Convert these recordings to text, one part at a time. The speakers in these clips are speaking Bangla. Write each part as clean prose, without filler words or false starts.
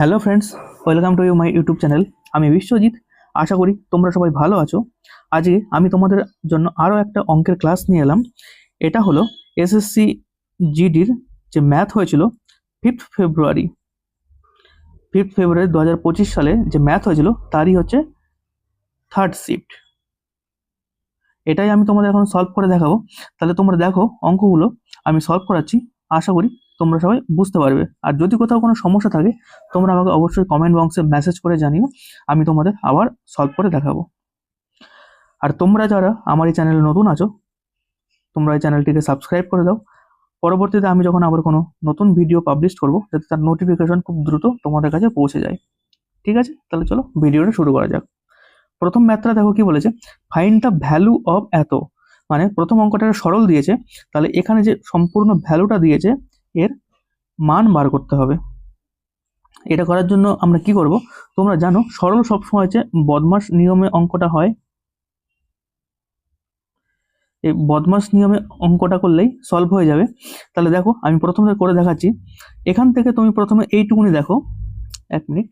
Hello friends, welcome to my YouTube channel. আমি বিশ্বজিৎ। আশা করি তোমরা সবাই ভালো আছো। আজকে আমি তোমাদের জন্য আরও একটা অঙ্কের ক্লাস নিয়ে এলাম। এটা হলো এসএসসি জিডির যে ম্যাথ হয়েছিল ফিফথ ফেব্রুয়ারি 2025 সালে যে ম্যাথ হয়েছিল তারই হচ্ছে থার্ড শিফট। এটাই আমি তোমাদের এখন সলভ করে দেখাবো। তাহলে তোমরা দেখো অঙ্কগুলো আমি সলভ করাচ্ছি। আশা করি তোমরা সবাই বুঝতে পারবে। আর যদি কোথাও কোনো সমস্যা থাকে তোমরা আমাকে অবশ্যই কমেন্ট বক্সে মেসেজ করে জানিও, আমি তোমাদের আবার সলভ করে দেখাবো। আর তোমরা যারা আমার এই চ্যানেলে নতুন আছো তোমরা এই চ্যানেলটিকে সাবস্ক্রাইব করে দাও। পরবর্তীতে আমি যখন আবার কোনো নতুন ভিডিও পাবলিশ করব যাতে তার নোটিফিকেশন খুব দ্রুত তোমাদের কাছে পৌঁছে যায়। ঠিক আছে, তাহলে চলো ভিডিওটা শুরু করা যাক। প্রথম ম্যাথটা দেখো কি বলেছে, ফাইন্ড দ্য ভ্যালু অফ এত। মানে প্রথম অঙ্কটা সরল দিয়েছে, তাহলে এখানে যে সম্পূর্ণ ভ্যালুটা দিয়েছে এর মান বার করতে হবে। এটা করার জন্য আমরা কি করব, তোমরা জানো সরল সবসময় হচ্ছে বদমাস নিয়মে অঙ্কটা হয়। এই বদমাস নিয়মে অঙ্কটা করলেই সলভ হয়ে যাবে। তাহলে দেখো আমি প্রথমে করে দেখাচ্ছি। এখান থেকে তুমি প্রথমে এইটুকুনি দেখো, এক মিনিট।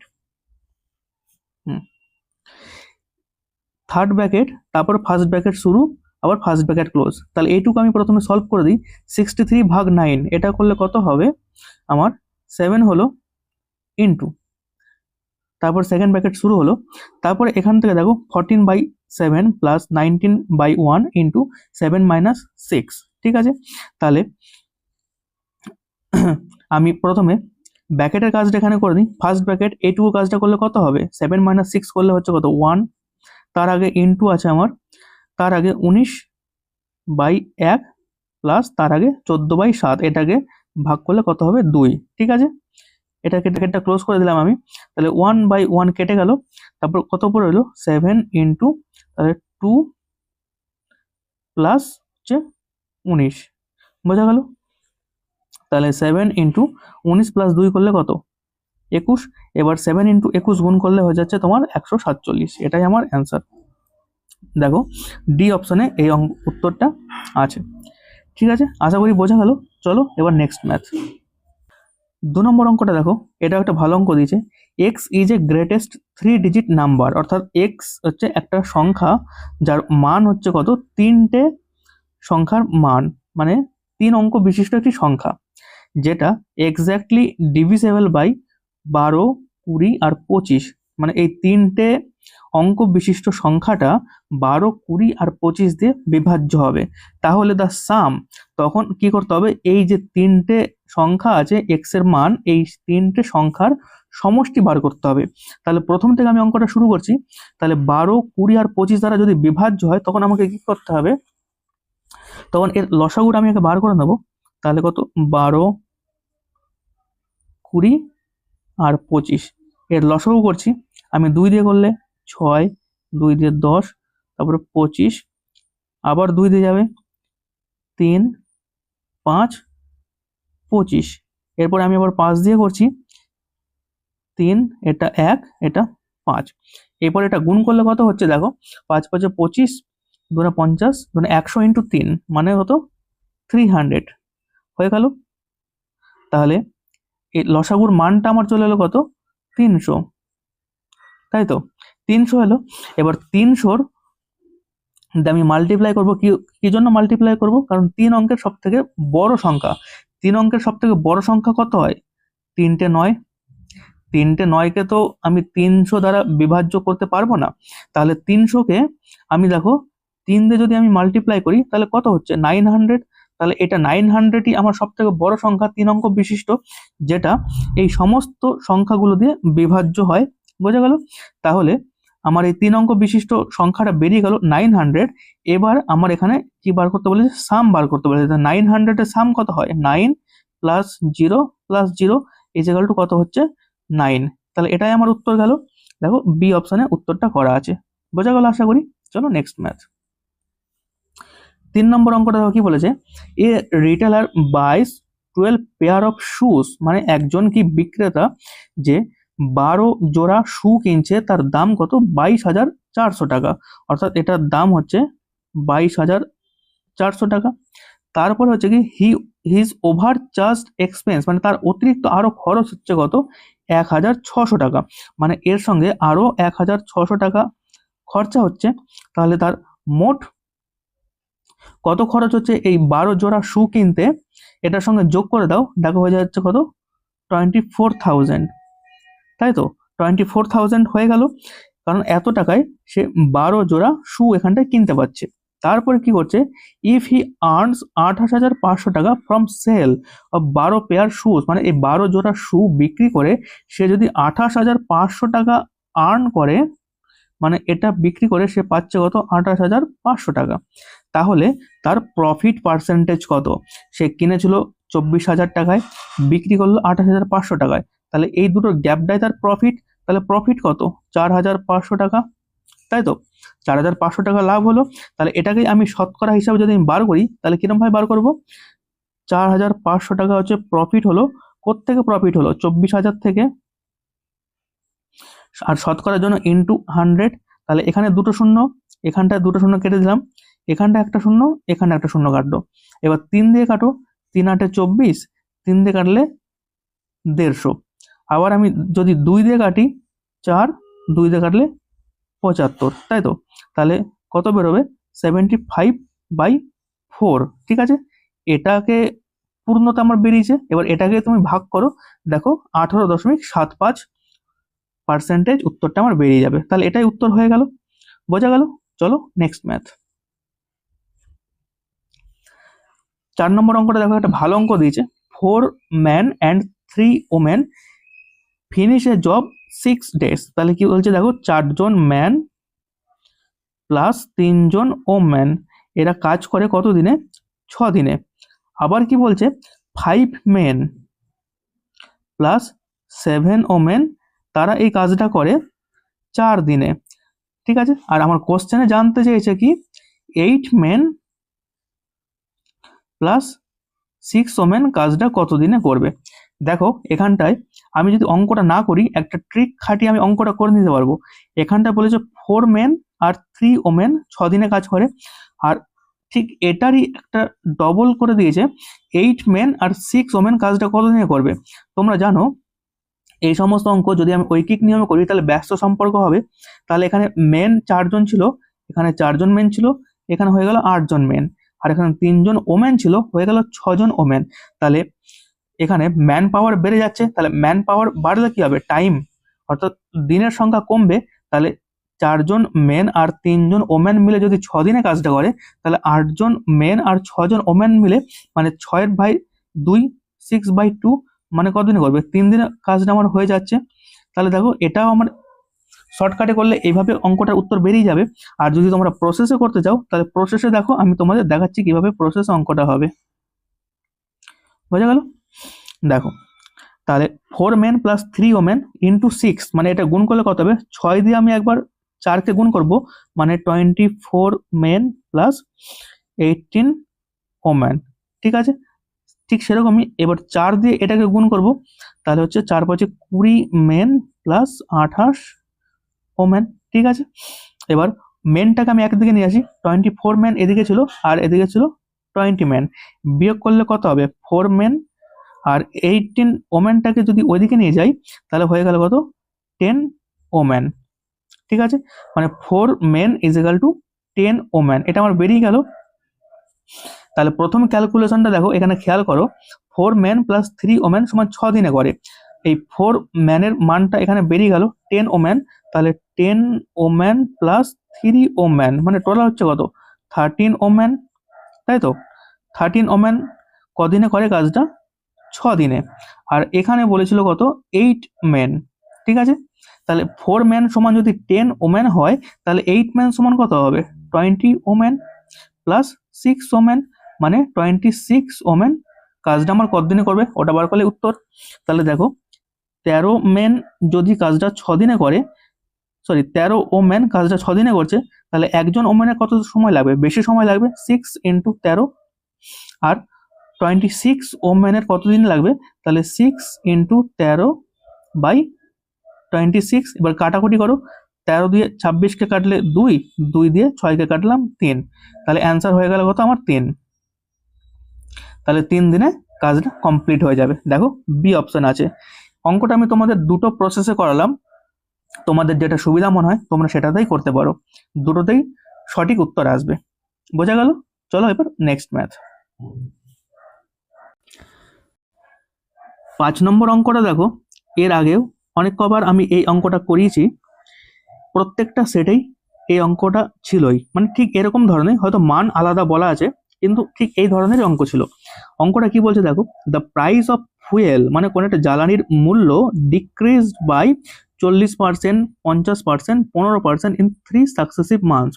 থার্ড ব্র্যাকেট, তারপর ফার্স্ট ব্র্যাকেট শুরু, আবার ফার্স্ট ব্র্যাকেট ক্লোজ। তাহলে এইটুকু আমি প্রথমে সলভ করে দিই। 63/9 এটা করলে কত হবে আমার, 7 হলো ইন্টু, তারপর সেকেন্ড ব্র্যাকেট শুরু হলো, তারপরে এখান থেকে দেখো 14/7 প্লাস 19/1 ইন্টু 7 - 6। ঠিক আছে, তাহলে আমি প্রথমে ব্র্যাকেটের কাজটা এখানে করে দিই। ফার্স্ট ব্র্যাকেট এইটুকু কাজটা করলে কত হবে, 7 - 6 করলে হচ্ছে কত 1, তার আগে ইন্টু আছে আমার, তার আগে 19/1 প্লাস তার আগে 14/7, এটাকে ভাগ করলে কত হবে 2। ঠিক আছে, এটাকে ব্র্যাকেটটা ক্লোজ করে দিলাম আমি। তাহলে 1/1 কেটে গেল, তারপর কত পড়ে হলো 7 ইন্টু, তাহলে 2 প্লাস হচ্ছে 19, বোঝা গেল। তাহলে 7 ইন্টু 19 প্লাস 2 করলে কত 21। এবার 7 ইন্টু 21 গুণ করলে হয়ে যাচ্ছে তোমার 147। এটাই আমার অ্যান্সার। দেখো ডি অপশনে এই উত্তরটা আছে। ঠিক আছে, আশা করি বোঝা গেল। চলো এবার নেক্সট ম্যাথ। 2 নম্বর অঙ্কটা দেখো, এটা একটা ভালো অঙ্ক দিয়েছে। X is a greatest 3 digit number, অর্থাৎ এক্স হচ্ছে একটা সংখ্যা যার মান হচ্ছে কত, 3টে সংখ্যার মান, মানে 3 অঙ্ক বিশিষ্ট একটি সংখ্যা, যেটা এক্স্যাক্টলি ডিভিজেবল বাই 12, 20 আর 25। মানে এই 3টে অঙ্ক বিশিষ্ট সংখ্যাটা 12, 20 আর 25 দিয়ে বিভাজ্য হবে। তাহলে দ্য সাম, তখন কি করতে হবে, এই যে 3টে সংখ্যা আছে এক্স এর মান, এই 3টে সংখ্যার সমষ্টি বার করতে হবে। তাহলে প্রথম থেকে আমি অঙ্কটা শুরু করছি। তাহলে 12, 20 আর 25 দ্বারা যদি বিভাজ্য হয় তখন আমাকে কি করতে হবে, তখন এর লসাগুটা আমি বার করে নেব। তাহলে কত 12, 20 আর 25, এর লসাগু করছি আমি। 2 দিয়ে করলে 6, 2 দিয়ে 10, তারপরে 25, আবার 2 দিয়ে যাবে 3, 5, 25। এরপরে আমি আবার 5 দিয়ে করছি, 3, এটা 1, এটা 5। এরপর এটা গুণ করলে কত হচ্ছে দেখো, 5 5 25, 2 50, 100 ইন্টু 3 মানে কত 300 হয়ে গেল। তাহলে এই লসাগুর মানটা আমার চলে এলো কত 300, তাই তো 300 এলো। এবার 300-র আমি মাল্টিপ্লাই করবো, কি জন্য মাল্টিপ্লাই করব, কারণ 3 অঙ্কের সব থেকে বড় সংখ্যা। 3 অঙ্কের সব থেকে বড় সংখ্যা কত হয়, 3টে 9। 3টে 9কে তো আমি 300 দ্বারা বিভাজ্য করতে পারবো না। তাহলে 300-কে আমি দেখো 3 দিয়ে যদি আমি মাল্টিপ্লাই করি তাহলে কত হচ্ছে 900। তাহলে এটা 900ই আমার সব থেকে বড় সংখ্যা 3 অঙ্ক বিশিষ্ট, যেটা এই সমস্ত সংখ্যাগুলো দিয়ে বিভাজ্য হয়। বোঝা গেল। তাহলে আমার এই 3 অঙ্ক বিশিষ্ট সংখ্যাটা বেরিয়ে গেল 900। এবার আমার এখানে কি বার করতে বলেছে, সাম বার করতে বলেছে। 900 এর সাম কত হয়, 9 plus 0 plus 0 is equal to কত হচ্ছে 9। তাহলে এটাই আমার উত্তর গেল। দেখো বি অপশনে উত্তরটা করা আছে। বোঝা গেল আশা করি। চলো নেক্সট ম্যাথ। 3 নম্বর অঙ্কটা দেখো কি বলেছে, এ রিটেলার বাইস 12 পেয়ার অফ শুজ, মানে একজন কি বিক্রেতা যে 12 জোড়া শু কিনছে, তার দাম কত 22,400 টাকা। অর্থাৎ এটার দাম হচ্ছে 22,400 টাকা। তারপর হচ্ছে কি হিজ ওভার চার্জড এক্সপেন্স, মানে তার অতিরিক্ত আরো খরচ হচ্ছে কত 1600 টাকা, মানে এর সঙ্গে আরও 1600 টাকা খরচা হচ্ছে। তাহলে তার মোট কত খরচ হচ্ছে এই 12 জোড়া শু কিনতে, এটার সঙ্গে যোগ করে দাও, দেখো হয়ে যাচ্ছে কত, 24,000, তাই তো? 24,000 হয়ে গেল, কারণ এত টাকায় সে 12 জোড়া শু এখানটায় কিনতে পারছে। তারপরে কি করছে, if he earns 28,500 taka from sale of 12 pair shoes, মানে এই 12 জোড়া শু বিক্রি করে সে যদি 28,500 টাকা আর্ন করে, মানে এটা বিক্রি করে সে পাচ্ছে কত, 28,500 টাকা। তাহলে তার প্রফিট পার্সেন্টেজ কত? সে কিনেছিল 24,000 টাকায়, বিক্রি করলো 28,500 টাকায়, তাহলে এই দুটোর গ্যাপটাই তার প্রফিট। তাহলে প্রফিট কত, 4,500 টাকা, তাই তো? 4,500 টাকা লাভ হলো। তাহলে এটাকে আমি শতকরা হিসাবে যদি আমি বার করি, তাহলে কিরকম ভাবে বার করব, 4,500 টাকা হচ্ছে প্রফিট হলো। কোত্থেকে প্রফিট হলো, 24,000 থেকে, আর শতকরার জন্য ইন্টু 100। তাহলে এখানে দুটো শূন্য, এখানটায় দুটো শূন্য কেটে দিলাম, এখানটা একটা শূন্য, এখানে একটা শূন্য কাটলো। এবার 3 দিয়ে কাটো, 3 8 24, 3 দিয়ে কাটলে 150। আবার আমি যদি 2 দিয়ে কাটি 4, 2 দিয়ে কাটলে 75, তাই তো? তাহলে কত বেরোবে, 75/4, ঠিক আছে? এটাকে পূর্ণতা আমার বেরিয়েছে। এবার এটাকে তুমি ভাগ করো, দেখো 18.75% উত্তরটা আমার বেরিয়ে যাবে। তাহলে এটাই উত্তর হয়ে গেল, বোঝা গেল? চলো নেক্সট ম্যাথ। 4 নম্বর অঙ্কটা দেখো, একটা ভালো অঙ্ক দিয়েছে। 4 men and 3 women finish A job 6 days। তাহলে কি বলছে দেখো, 4 জন ম্যান প্লাস 3 জন ওম্যান এরা কাজ করে কত দিনে, 6 দিনে। আবার কি বলছে, 5 men প্লাস 7 ওমেন তারা এই কাজটা করে 4 দিনে, ঠিক আছে? আর আমার কোশ্চেনে জানতে চেয়েছে কি, 8 men প্লাস 6 ওমেন কাজটা কত দিনে করবে। দেখো এখানটায় আমি যদি অঙ্কটা না করি, একটা ট্রিক খাটিয়ে আমি অঙ্কটা করে নিতে পারবো। এখানটা বলেছে 4 men আর 3 ওমেন 6 দিনে কাজ করে, আর ঠিক এটারই একটা ডবল করে দিয়েছে, 8 men আর 6 ওমেন কাজটা কত দিনে করবে। তোমরা জানো এই সমস্ত অঙ্ক যদি আমি ঐকিক নিয়মে করি তাহলে ব্যস্ত সম্পর্ক হবে। তাহলে এখানে মেন 4 জন ছিল, এখানে 4 জন মেন ছিল, এখানে হয়ে গেল 8 জন মেন, আর এখানে 3 জন ওমেন ছিল, হয়ে গেল 6 জন ওমেন। তাহলে এখানে ম্যান পাওয়ার বেড়ে যাচ্ছে, তাহলে ম্যান পাওয়ার বাড়লে কি হবে, টাইম, অর্থাৎ দিনের সংখ্যা কমবে। তাহলে 4 জন মেন আর 3 জন ওমেন মিলে যদি 6 দিনে কাজটা করে, তাহলে 8 জন মেন আর 6 জন ওমেন মিলে, মানে 6/2, 6/2, মানে কতদিনে করবে, 3 দিনে কাজটা আমার হয়ে যাচ্ছে। তাহলে দেখো এটাও আমার শর্টকাটে করলে এইভাবে অঙ্কটার উত্তর বেরিয়ে যাবে। আর যদি তোমরা প্রসেসে করতে চাও, তাহলে প্রসেসে দেখো, আমি তোমাদের দেখাচ্ছি কিভাবে প্রসেসে অঙ্কটা হবে, বোঝা গেল? দেখো তাহলে 4 men প্লাস 3 ওমেন ইন্টু 6, মানে এটা গুণ করলে কত হবে, 6 দিয়ে আমি একবার 4কে গুণ করব, মানে 24 men প্লাস 18 ওমেন, ঠিক আছে? ঠিক সেরকমই এবার 4 দিয়ে এটাকে গুণ করব, তাহলে হচ্ছে 4 5 20 মেন প্লাস 28 ওমেন, ঠিক আছে? এবার মেনটাকে আমি একদিকে নিয়ে আসি, 24 মেন এদিকে ছিল আর এদিকে ছিল 20 মেন, বিয়োগ করলে কত হবে, 4 মেন আর 18 ওমেনটাকে যদি ওইদিকে নিয়ে যাই, তাহলে হয়ে গেল কত, 10 ওমেন, ঠিক আছে? মানে 4 men is equal to 10 women, এটা আমার বেরিয়ে গেল। তাহলে প্রথম ক্যালকুলেশনটা দেখো, এখানে খেয়াল করো, 4 মেন প্লাস 3 ওমেন সমান 6 দিনে করে। এই 4 ম্যানের মানটা এখানে বেরিয়ে গেল 10 ওমেন, তাহলে 10 ওমেন প্লাস 3 ওমেন, মানে টোটাল হচ্ছে কত, 13 ওমেন, তাই তো? 13 ওমেন কদিনে করে কাজটা, 6 দিনে। আর এখানে বলেছিল কত, 8 মেন, ঠিক আছে? তাহলে 4 ম্যান সমান যদি 10 ওমেন হয়, তাহলে 8 ম্যান সমান কত হবে, 20 ওমেন প্লাস 6 ওমেন, মানে 26 ওমেন কাজটা আমার কতদিনে করবে, ওটা বার করলে উত্তর। তাহলে দেখো 13 মেন যদি কাজটা 6 দিনে করে, সরি 13 ওমেন কাজটা 6 দিনে করছে, তাহলে একজন ওমেনের কত সময় লাগবে, বেশি সময় লাগবে, 6 × 13, আর 26 ওমেনের কত দিন লাগবে, তাহলে 6 × 13/26। এবার কাটাকুটি করো, 13 দিয়ে 26কে কাটলে 2, 2 দিয়ে 6কে কাটলাম 3, তাহলে অ্যান্সার হয়ে গেল কত আমার 3। তাহলে 3 দিনে কাজটা কমপ্লিট হয়ে যাবে। দেখো বি অপশন আছে। অঙ্কটা আমি তোমাদের দুটো প্রসেসে করালাম, তোমাদের যেটা সুবিধা মনে হয় তোমরা সেটাতেই করতে পারো, দুটোতেই সঠিক উত্তর আসবে। বোঝা গেল? চলো এবার নেক্সট ম্যাথ। 5 নম্বর অঙ্কটা দেখো, এর আগেও অনেক কবার আমি এই অঙ্কটা করিয়েছি, প্রত্যেকটা সেটেই এই অঙ্কটা ছিলই, মানে ঠিক এরকম ধরনের, হয়তো মান আলাদা বলা আছে কিন্তু ঠিক এই ধরনের অঙ্ক ছিল। অঙ্কটা কি বলছে দেখো, দ্য প্রাইস অফ ফুয়েল, মানে কোনো একটা জ্বালানির মূল্য decreased by 40%, 50%, 15% in 3 successive months.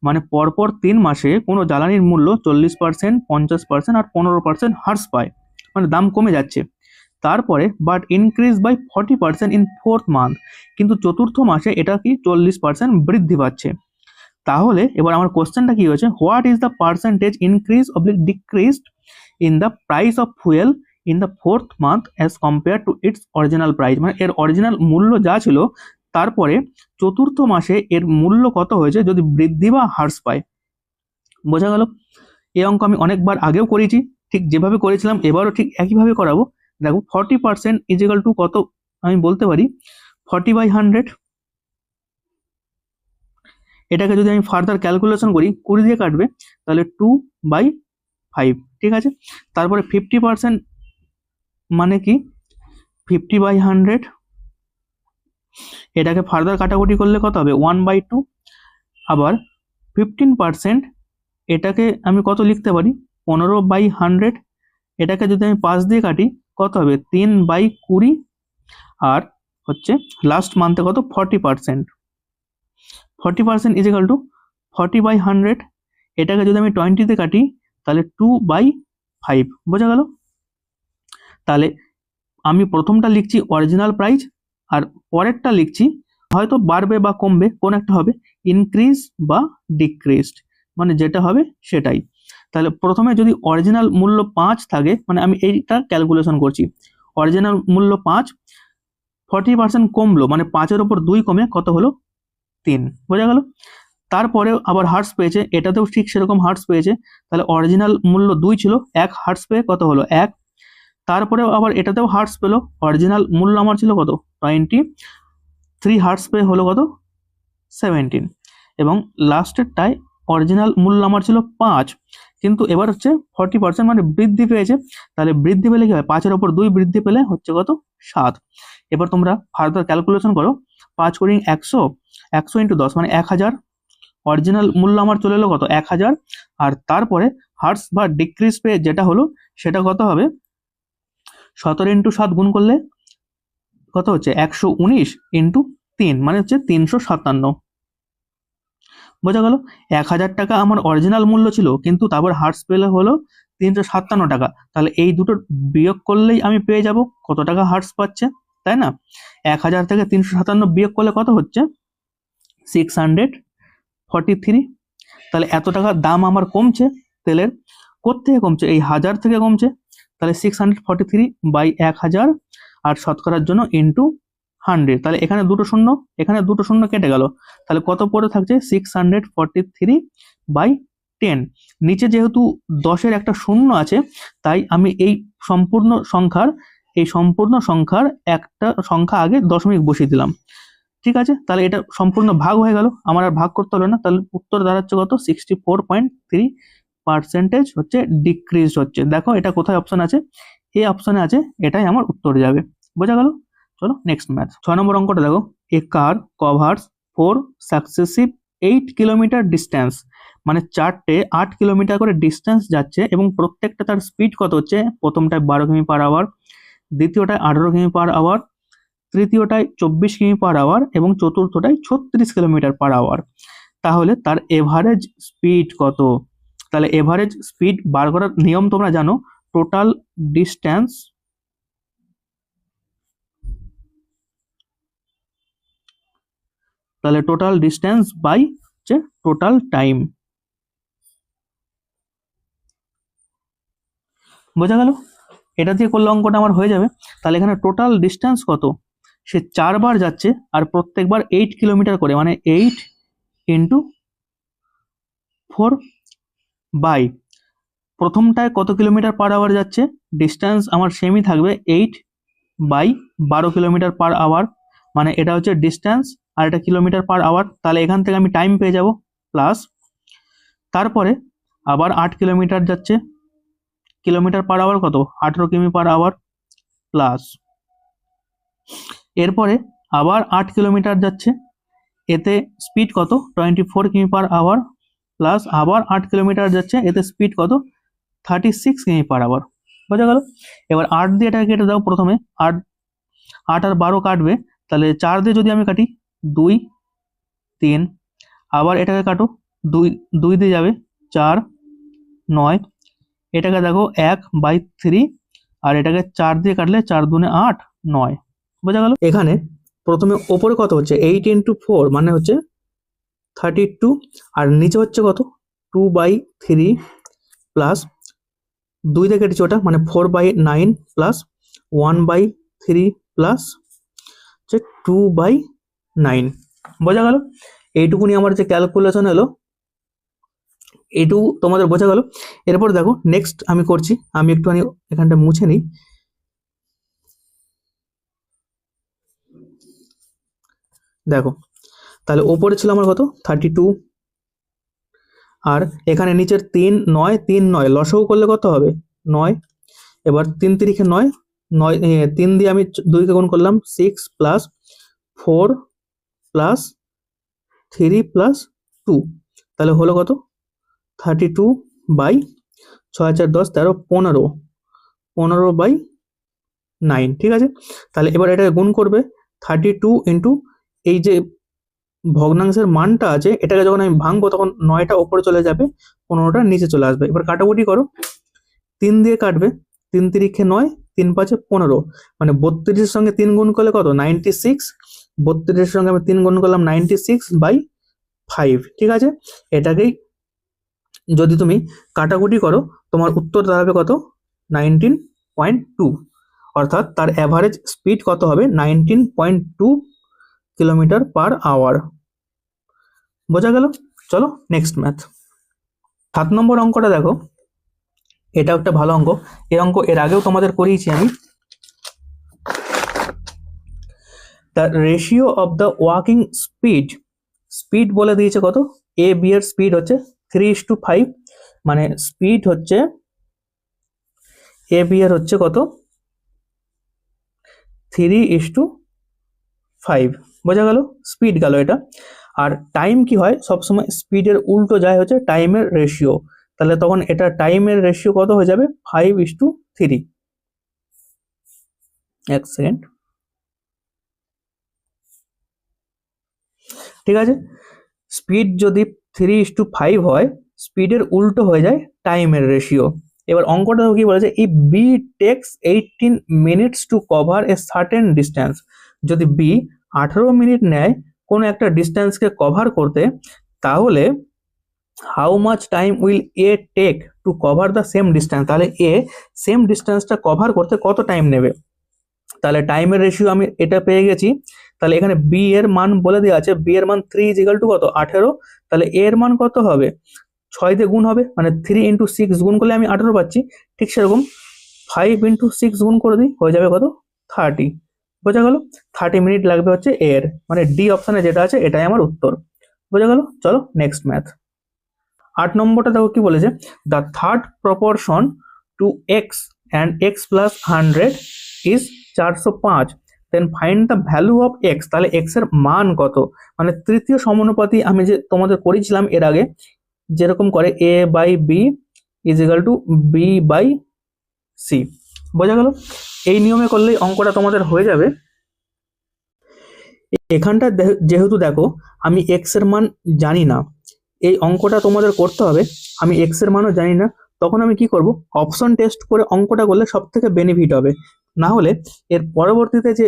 মানে পরপর 3 মাসে কোনো জ্বালানির মূল্য 40%, 50% আর 15% হ্রাস পায়, মানে দাম কমে যাচ্ছে। তারপরে but increase by 40% in 4th month, কিন্তু চতুর্থ মাসে এটা কি 40% বৃদ্ধি পাচ্ছে। তাহলে এবার আমার কোশ্চেনটা কি হয়েছে, what is the percentage increase oblique decreased in the price of fuel in the 4th month as compare to its original price. মানে এর অরিজিনাল মূল্য যা ছিল তারপরে চতুর্থ মাসে এর মূল্য কত হয়েছে যদি বৃদ্ধি বা হ্রাস পায়। বোঝা গেল? এই অঙ্ক আমি অনেকবার আগেও করেছি, ঠিক যেভাবে করেছিলাম এবারও ঠিক একইভাবে করাবো। দেখো 40% ইজ ইকুয়াল টু কত, আমি বলতে পারি 40/100। এটাকে যদি আমি ফার্দার ক্যালকুলেশন করি, 20 দিয়ে কাটবে, তাহলে 2/5, ঠিক আছে। তারপরে 50% মানে কি 50/100, এটাকে ফার্দার কাটাকুটি করলে কত হবে 1/2। আবার 15%, এটাকে আমি কত লিখতে পারি 15/100, এটাকে যদি আমি 5 দিয়ে কাটি কত হবে 3/20। আর হচ্ছে লাস্ট মান্থে কত 40%, 40% ইজ ইকাল টু 40/100, এটাকে যদি আমি 20 তে কাটি তাহলে 2/5। বোঝা গেল? তাহলে আমি প্রথমটা লিখছি অরিজিনাল প্রাইস, আর পরেরটা লিখছি হয়তো বাড়বে বা কমবে, কোন একটা হবে ইনক্রিজ বা ডিক্রিজড, মানে যেটা হবে সেটাই। তাহলে প্রথমে যদি অরিজিনাল মূল্য 5 থাকে, মানে আমি এইটা ক্যালকুলেশন করছি, অরিজিনাল মূল্য 5, 40% কমলো, মানে 5-এর উপর 2 কমে কত হলো 3। বোঝা গেল? তারপরে আবার হার্টস পেয়েছে, এটাতেও ঠিক সেরকম হার্টস পেয়েছে, তাহলে অরিজিনাল মূল্য 2 ছিল, 1 হার্টস পেয়ে কত হলো 1। তারপরে আবার এটাতেও হার্টস পেলো, অরিজিনাল মূল্য আমার ছিল কত 20, 3 হার্টস পেয়ে হলো কত 17। এবং লাস্টেরটায় অরিজিনাল মূল্য আমার ছিল 5, কিন্তু এবার হচ্ছে 40% মানে বৃদ্ধি পেয়েছে, তাহলে বৃদ্ধি পেলে কি হয় 5-এর উপর 2 বৃদ্ধি পেলে হচ্ছে কত 7। এবার তোমরা ফার্দার ক্যালকুলেশন করো, 5 করি 100, 100 ইন্টু 10 মানে 1000, অরিজিনাল মূল্য আমার চলে এলো কত 1000, আর তারপরে হার্টস বা ডিক্রিজ পেয়ে যেটা হলো সেটা কত হবে 17 ইন্টু 7 গুণ করলে কত হচ্ছে 119 ইন্টু 3 মানে হচ্ছে 357। বোঝা গেল? 1000 টাকা আমার অরিজিনাল মূল্য ছিল, কিন্তু তারপর হার্টস পেলে হলো 357 টাকা, তাহলে এই দুটো বিয়োগ করলেই আমি পেয়ে যাব কত টাকা হার্টস পাচ্ছে, তাই না? 1000 থেকে 357 বিয়োগ করলে কত হচ্ছে 643। তাহলে এত টাকা দাম আমার কমছে তেলের, কোত্থেকে কমছে এই 1000 থেকে কমছে, তাহলে 643/1000 আর শতকরার জন্য ইন্টু 100, তাহলে এখানে দুটো শূন্য, এখানে দুটো শূন্য কেটে গেল, তাহলে কত পড়ে থাকছে 643/10। নিচে যেহেতু 10-এর একটা শূন্য আছে, তাই আমি এই সম্পূর্ণ সংখ্যার একটা সংখ্যা আগে দশমিক বসিয়ে দিলাম, ঠিক আছে। তাহলে এটা সম্পূর্ণ ভাগ হয়ে গেল, আমার আর ভাগ করতে হলো না, তাহলে উত্তর দাঁড়াচ্ছে কত 64.3% হচ্ছে ডিক্রিজ হচ্ছে। দেখো এটা কোথায় অপশন আছে, এই অপশনে আছে, এটাই আমার উত্তর যাবে। বোঝা গেল? চলো নেক্সট ম্যাথ। 6 নম্বর অঙ্কটা দেখো, এ কার কভার্স 4 সাকসেসিভ 8 কিলোমিটার ডিস্টেন্স, মানে 4টে 8 কিলোমিটার করে ডিস্টেন্স যাচ্ছে, এবং প্রত্যেকটা তার স্পিড কত হচ্ছে, প্রথমটায় 12 কিমি/আওয়ার, দ্বিতীয়টায় 18 কিমি/আওয়ার, তৃতীয়টায় 24 কিমি/আওয়ার এবং চতুর্থটায় 36 কিলোমিটার/আওয়ার। তাহলে তার এভারেজ স্পিড কত? তাহলে এভারেজ স্পিড বার করার নিয়ম তোমরা জানো, টোটাল ডিস্টেন্স তাহলে টোটাল ডিস্টেন্স বাই হচ্ছে টোটাল টাইম। বোঝা গেল? এটা দিয়ে করলে অঙ্কটা আমার হয়ে যাবে। তাহলে এখানে টোটাল ডিস্টেন্স কত, সে 4 বার যাচ্ছে আর প্রত্যেকবার 8 কিলোমিটার করে, মানে 8 ইন্টু 4 বাই প্রথমটায় কত কিলোমিটার/আওয়ার যাচ্ছে, ডিস্টেন্স আমার সেমই থাকবে 8/4, 12 কিলোমিটার পার আওয়ার, মানে এটা হচ্ছে ডিস্টেন্স আর এটা কিলোমিটার পার আওয়ার, তাহলে এখান থেকে আমি টাইম পেয়ে যাব। প্লাস তারপরে আবার 8 কিলোমিটার যাচ্ছে, কিলোমিটার পার আওয়ার কত, 18 কিমি পার আওয়ার। প্লাস এরপরে আবার 8 কিলোমিটার যাচ্ছে, এতে স্পিড কত, 24 কিমি পার আওয়ার। প্লাস আবার 8 কিলোমিটার যাচ্ছে, এতে স্পিড কত, 36 কিমি পার আওয়ার। বোঝা গেল? এবার 8 দিয়ে এটাকে কেটে দাও। প্রথমে 8 8 আর 12 কাটবে, তাহলে 4 দিয়ে যদি আমি কাটি 2 3, আবার এটাকে কাটো, 2 2 দিয়ে যাবে 4 9, এটাকে দেখো 1/3, আর এটাকে 4 দিয়ে কাটলে 4 দুনে 8 9। বোঝা গেল? এখানে প্রথমে ওপরে কত হচ্ছে, 8 ইন্টু 4 মানে হচ্ছে 32, আর নিচে হচ্ছে কত, 2/3 প্লাস 2 দিয়ে কেটেছি ওটা, মানে 4/9 প্লাস 1/3 প্লাস হচ্ছে 2/9। বোঝা গেল? এইটুকুনি আমার যে ক্যালকুলেশন এলো, এইটুকু তোমাদের বোঝা গেল। এরপর দেখো নেক্সট আমি করছি, আমি একটুখানি এখানটা মুছে নিই। দেখো তাহলে ওপরে ছিল আমার কত, 32, আর এখানে নিচের 3 9 3 9 লসাগু করলে কত হবে, 9। এবার 3 তিরিখে 9, 9 3 দিয়ে আমি 2কে গুণ করলাম 6 প্লাস 4 প্লাস 3 প্লাস 2, তাহলে হলো কত, 32/6 4 10 13 15, 15/9। ঠিক আছে, তাহলে এবার এটাকে গুণ করবে 32 ইন্টু এই যে ভগ্নাংশের মানটা আছে, এটাকে যখন আমি ভাঙবো তখন 9টা ওপরে চলে যাবে, 15টা নিচে চলে আসবে। এবার কাটাকুটি করো, 3 দিয়ে কাটবে, 3 তিরিখে 9 3 5 15, মানে 32-এর সঙ্গে 3 গুণ করলে কত, 96, 32-এর সঙ্গে আমি 3 গুণ করলাম 96/5। ঠিক আছে, এটাকেই যদি তুমি কাটাকুটি করো তোমার উত্তর দাঁড়াবে কত, 19.2, অর্থাৎ তার অ্যাভারেজ স্পিড কত হবে, 19.2 কিলোমিটার পার আওয়ার। বোঝা গেল? চলো নেক্সট ম্যাথ। 7 নম্বর অঙ্কটা দেখো, এটা একটা ভালো অঙ্ক। এই অঙ্ক এর আগেও তোমাদের করিয়েছি আমি। The ratio of the walking speed, speed বলে দিয়েছে কত, এ বি এর স্পিড হচ্ছে 3:5, মানে স্পিড হচ্ছে এ বি এর হচ্ছে কত, 3:5। বোঝা গেল? স্পিড গেল এটা। আর টাইম কি হয়, সবসময় স্পিডের উল্টো যায় হচ্ছে টাইমের রেশিও, তাহলে তখন এটা টাইমের রেশিও কত হয়ে যাবে, 5:3। এক সেকেন্ড, ঠিক আছে, স্পিড যদি 3:5 হয়, স্পিডের উল্টো হয়ে যায় টাইমের রেশিও। এবার অঙ্কটা কি বলেছে, এই B takes 18 minutes to cover a certain distance, যদি বি 18 মিনিট নেয় কোনো একটা ডিস্টেন্সকে কভার করতে, তাহলে how much time will A take to cover the same distance, তাহলে এ সেম ডিস্টেন্সটা কভার করতে কত টাইম নেবে। তাহলে টাইমের রেশিও আমি এটা পেয়ে গেছি, তাহলে এখানে বি এর মান বলে দেওয়া আছে, বি এর মান 3 = কত, 18, তাহলে এ এর মান কত হবে, 6 দিয়ে গুণ হবে, মানে 3 × 6 গুণ করলে আমি 18 পাচ্ছি। ঠিক সেরকম 5 × 6 গুণ করে দিই, হয়ে যাবে কত, 30। বোঝা গেল? 30 মিনিট লাগবে হচ্ছে এর, মানে ডি অপশানে যেটা আছে এটাই আমার উত্তর। বোঝা গেল? চলো নেক্সট ম্যাথ। 8 নম্বরটা দেখো কি বলেছে, the third proportion to X and X plus 100 is 405, then find the value of X, তাহলে এক্স এর মান কত, মানে তৃতীয় সমানুপাতি আমি যে তোমাদের করেছিলাম এর আগে, যেরকম করে a/b = b/c। বোঝা গেল? এই নিয়মে করলেই অঙ্কটা তোমাদের হয়ে যাবে। এখানটা যেহেতু দেখো আমি এক্স এর মান জানি না, এই অঙ্কটা তোমাদের করতে হবে, আমি এক্স এর মানও জানি না, তখন আমি কি করব, অপশন টেস্ট করে অঙ্কটা করলে সব থেকে বেনিফিট হবে। না হলে এর পরবর্তীতে যে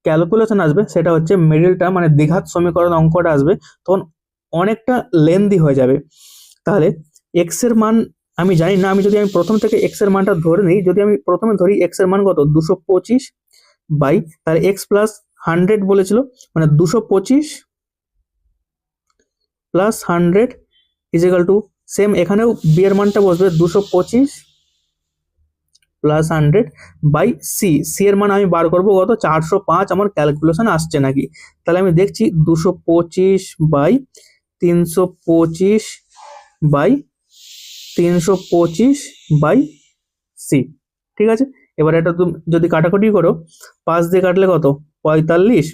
ক্যালকুলেশন আসবে সেটা হচ্ছে মিডল টার্ম, মানে দ্বিঘাত সমীকরণ অঙ্কটা আসবে, তখন অনেকটা লেন্দি হয়ে যাবে। তাহলে এক্স এর মান আমি জানি না, আমি প্রথম থেকে এক্স এর মানটা ধরে নিই, যদি আমি প্রথমে ধরি এক্স এর মান কত, 225 বাই, তাহলে এক্স প্লাস 100 বলেছিল, মানে 225 প্লাস 100 = সেম, এখানেও বি এর মানটা বসবে 225 প্লাস 100 বাই সি। সি এর মান আমি বার করবো কত, 405। আমার ক্যালকুলেশন আসছে নাকি, তাহলে আমি দেখছি 225 বাই 325 বাই 325 বাই সি। ঠিক আছে, এবার এটা তুমি যদি কাটাকুটি করো, 5 দিয়ে কাটলে কত, 45,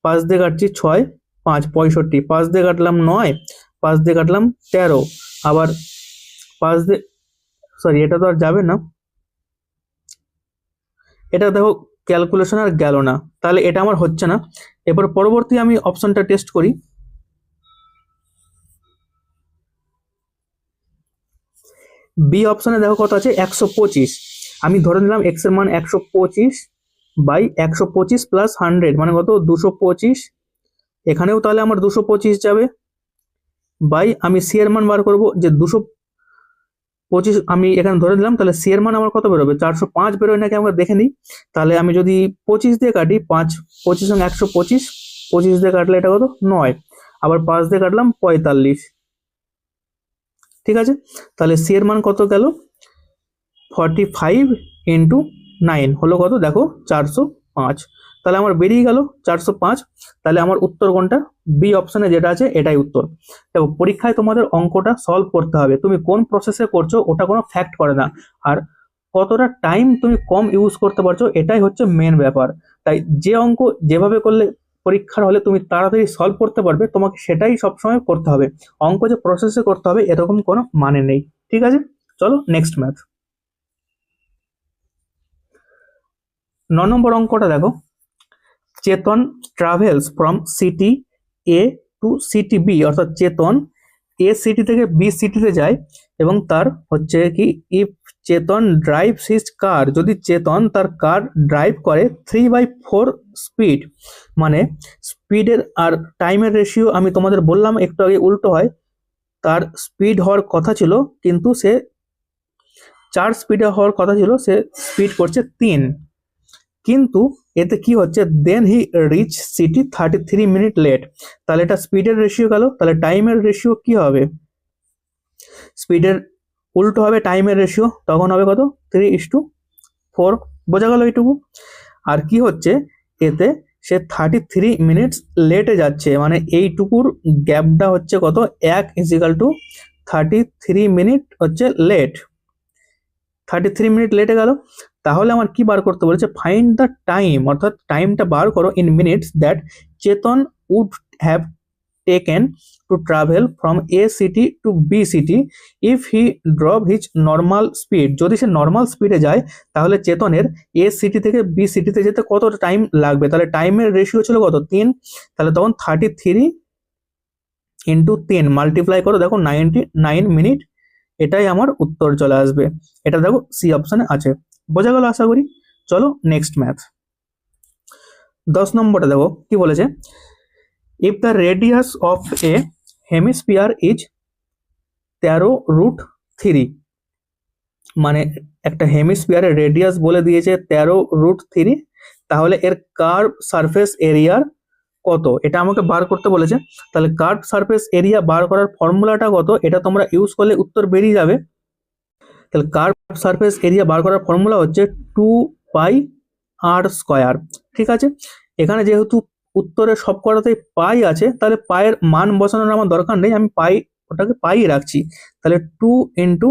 5 দিয়ে কাটছি 6, 5 65, 5 দিয়ে কাটলাম 9, 5 দিয়ে কাটলাম 13, আবার 5 দিয়ে, সরি এটা তো আর যাবে না, এটা দেখো ক্যালকুলেশন আর গেল না, তাহলে এটা আমার হচ্ছে না। এবার পরবর্তী আমি অপশনটা টেস্ট করি। বি অপশনে দেখো কত আছে, 125। আমি ধরে নিলাম এক্স এর মান 125 বাই 125 প্লাস 100 মানে কত, 225। এখানেও তাহলে আমার 225 যাবে, বাই আমি সি এর মান বার করবো, যে 225 আমি এখানে ধরে দিলাম, তাহলে সি এর মান আমার কত বেরোবে, 405 বেরোয় নাকি আমরা দেখে নিই। তাহলে আমি যদি 25 দিয়ে কাটি, 5 25 সঙ্গে 125, 25 দিয়ে কাটলে এটা কত 9, আবার 5 দিয়ে কাটলাম 45। ঠিক আছে, তাহলে সি এর মান কত গেল, 45 ইন্টু 9 হলো কত, দেখো 405। তাহলে আমার বেরিয়ে গেল 405। তাহলে আমার উত্তর কোনটা, বি অপশনে যেটা আছে এটাই উত্তর। দেখো পরীক্ষায় তোমাদের অঙ্কটা সলভ করতে হবে, তুমি কোন প্রসেসে করছো ওটা কোনো ফ্যাক্ট করে না, আর কতটা টাইম তুমি কম ইউজ করতে পারছো এটাই হচ্ছে মেন ব্যাপার। তাই যে অঙ্ক যেভাবে করলে পরীক্ষার হলে তুমি তাড়াতাড়ি সলভ করতে পারবে, তোমাকে সেটাই সবসময় করতে হবে। অঙ্ক যে প্রসেসে করতে হবে এরকম কোনো মানে নেই। ঠিক আছে, চলো নেক্সট ম্যাথ। 9 নম্বর অঙ্কটা দেখো, Chetan travels from city A to city B, অর্থাৎ চেতন এ সিটি থেকে বি সিটিতে যায়, এবং তার হচ্ছে কি, ইফ চেতন ড্রাইভস হিজ কার, যদি চেতন তার কার ড্রাইভ করে 3/4 স্পিড, মানে স্পিডের আর টাইমের রেশিও আমি তোমাদের বললাম একটু আগে উল্টো হয়, তার স্পিড হওয়ার কথা ছিল কিন্তু সে 4 স্পিডে হওয়ার কথা ছিল, সে স্পিড করছে 3। কিন্তু এতে কি হচ্ছে, then he reach city 33 minute late. তাহলে এটা স্পিডের রেশিও গেল, তাহলে টাইমের রেশিও কি হবে, স্পিডের উল্টো হবে টাইমের রেশিও, তখন হবে কত, 3:4। বোঝা গেল এইটুকু। আর কি হচ্ছে, এতে সে 33 মিনিটস লেটে যাচ্ছে, মানে এইটুকুর গ্যাপটা হচ্ছে কত, 1 = 33 মিনিট হচ্ছে লেট, 33 মিনিট লেটে গেল। তাহলে আমার কি বার করতে বলেছে, ফাইন্ড দ্য টাইম, অর্থাৎ টাইমটা বার করো in minutes that Chetan would have taken to travel from A city to B city if he drop his normal speed. যদি সে নর্মাল স্পিডে যায় তাহলে চেতনের এ সিটি থেকে বি সিটিতে যেতে কত টাইম লাগবে, তাহলে টাইমের রেশিও ছিল কত, 3। তাহলে তখন 33 ইন্টু 3 মাল্টিপ্লাই করো, দেখো 99 মিনিট, এটাই আমার উত্তর চলে আসবে। এটা দেখো সি অপশনে আছে। বোঝা গেল আশা করি। চলো নেক্সট ম্যাথ। 10 নম্বরটা দেখো কি বলেছে, if the radius of A hemisphere is 13√3, মানে একটা হেমিস্ফিয়ারের রেডিয়াস বলে দিয়েছে 13√3, তাহলে এর কার্ভ সারফেস এরিয়ার কত, এটা আমাকে বার করতে বলেছে। তাহলে কার্ভ সারফেস এরিয়া বার করার ফর্মুলাটা কত, এটা তোমরা ইউজ করলে উত্তর বেরিয়ে যাবে। তাহলে কার্ভ সারফেস এরিয়া বার করার ফর্মুলা হচ্ছে 2πr²। ঠিক আছে, এখানে যেহেতু উত্তরে সব কটাতেই পাই আছে, তাহলে পায়ের মান বসানোর আমার দরকার নেই, আমি ওটাকে পাই রাখছি। তাহলে 2 ×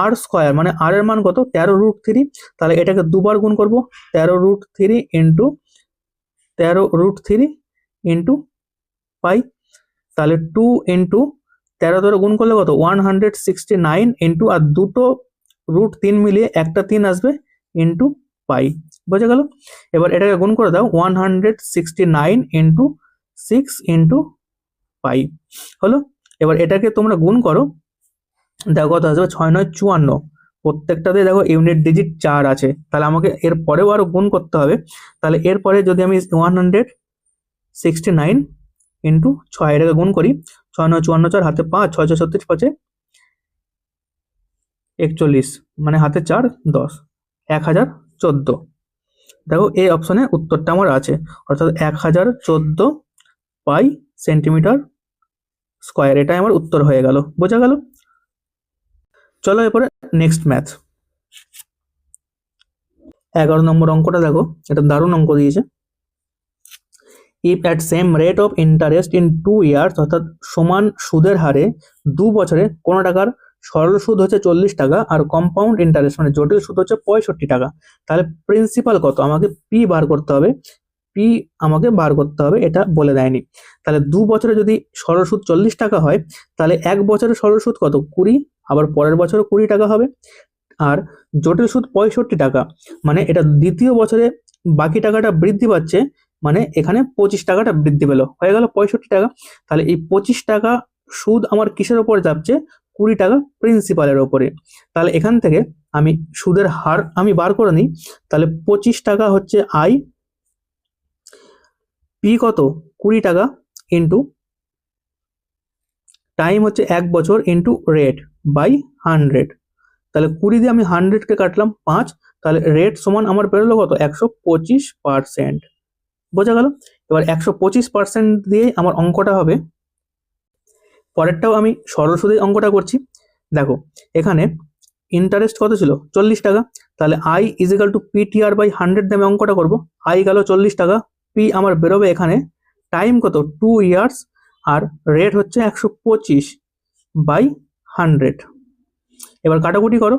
r², মানে আর এর মান কত, 13√3। তাহলে এটাকে দুবার গুণ করব, 13√3 ইন্টু 13√3 ইন্টু পাই। তাহলে 2 ইন্টু 13 ধরে গুণ করলে কত, 169 ইন্টু, আর দুটো √3 মিলিয়ে একটা 3 আসবে, ইন্টু পাই। বোঝা গেল। এবার এটাকে গুণ করে দাও, 169 ইন্টু 6 ইন্টু পাই হলো। এবার এটাকে তোমরা গুণ করো, দেখো কত আসবে, 6×9 = 54। প্রত্যেকটাতে দেখো ইউনিট ডিজিট 4 আছে, তাহলে আমাকে এর পরেও আরো গুণ করতে হবে। তাহলে এরপরে যদি আমি 169 ইন্টু 6 এটাকে গুণ করি, 6×9 = 54, 4 হাতে 5, 6 × 36, 5 41, মানে হাতে 4 10, 1014। দেখো এই অপশনে উত্তরটা আমার আছে, অর্থাৎ 1014 পাই সেন্টিমিটার স্কোয়ার, এটাই আমার উত্তর হয়ে গেল। বোঝা গেল। চলো এরপরে নেক্সট ম্যাথ। 11 নম্বর অঙ্কটা দেখো, এটা দারুণ অঙ্ক দিয়েছে। If at same rate of interest in 2 years, অর্থাৎ সমান সুদের হারে 2 বছরে কোনো টাকার সরল সুদ হচ্ছে 40 টাকা আর কম্পাউন্ড ইন্টারেস্ট মানে জটিল সুদ হচ্ছে 65 টাকা, তাহলে প্রিন্সিপাল কত? আমাকে পি বার করতে হবে। পি আমাকে বার করতে হবে, এটা বলে দেয়নি। তাহলে 2 বছরে যদি সরল সুদ 40 টাকা হয়, তাহলে 1 বছরের সরল সুদ কত? 20, আবার পরের বছরে 20 টাকা হবে। আর জটিল সুদ 65 টাকা, মানে এটা দ্বিতীয় বছরে বাকি টাকাটা বৃদ্ধি পাচ্ছে, মানে এখানে 25 টাকাটা বৃদ্ধি পেলো, হয়ে গেল 65 টাকা। তাহলে এই 25 টাকা সুদ আমার কিসের ওপরে যাচ্ছে? 20 টাকা প্রিন্সিপালের ওপরে। তাহলে এখান থেকে আমি সুদের হার আমি বার করে নিই। তাহলে 25 টাকা হচ্ছে আই, পি কত? 20 টাকা, ইন্টু টাইম হচ্ছে 1 বছর, ইন্টু রেট বাই 100। তাহলে 20 দিয়ে আমি 100কে কাটলাম 5, তাহলে রেট সমান আমার বেরোলো কত? 125%। বোঝা গেল? এবার 125% দিয়ে আমার অঙ্কটা হবে। পরেরটাও আমি সরল সুদে অঙ্কটা করছি। দেখো এখানে ইন্টারেস্ট কত ছিল? 40 টাকা। তাহলে I equal to PTR by 100 দিয়ে আমি অঙ্কটা করবো। আই গেল 40 টাকা, পি আমার বেরোবে এখানে টাইম কত? 2 ইয়ার্স, আর রেট হচ্ছে 125 বাই 100। এবার কাটাকুটি করো,